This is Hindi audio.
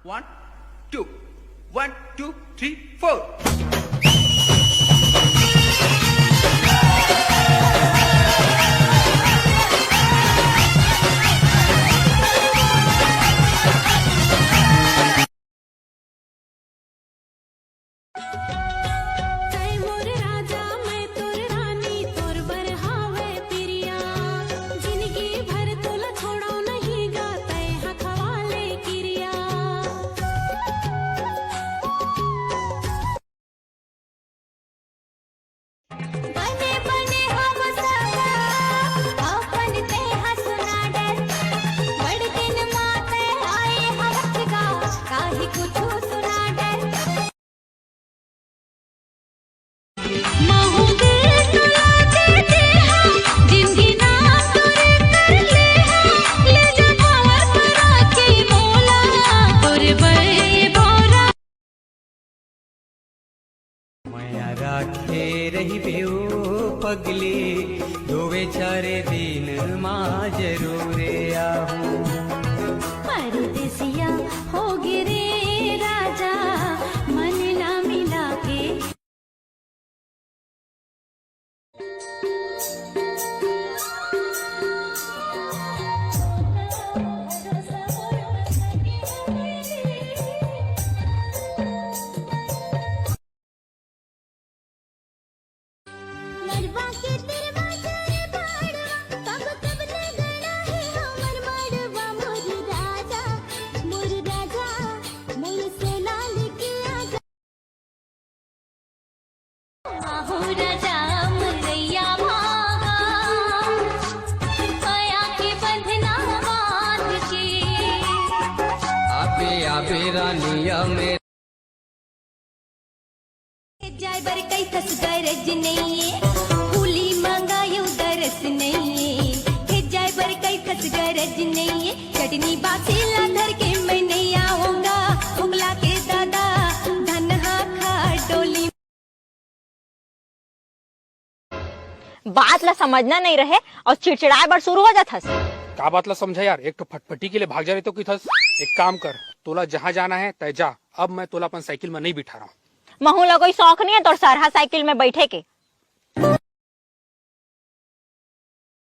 1 2 1 2 3 4 राखे रही बेओ पगली दोवे चारे दिन माँ जरूर आहू परदेसिया हो गिरे राजा मन ना मिला के रानिया में जाय बर कई तस गरज नहीं फूली मंगायो दरस नहीं के जाय बर कई तस गरज नहीं चटनी बासीला धर के मैं नहीं आऊंगा उंगला के दादा धनहा खा डोली बात ला समझना नहीं रहे और चिड़चिड़ाए बर शुरू हो जाथस। का बात ला समझा यार, एक तो फटफटी के लिए भाग जा रहे तो की थस। एक काम कर, तोला जहाँ जाना है तय जा, अब मैं तोला अपन साइकिल में नहीं बिठा रहा हूँ। महू लगोई शौक नहीं है तोर सरहा साइकिल में बैठे के।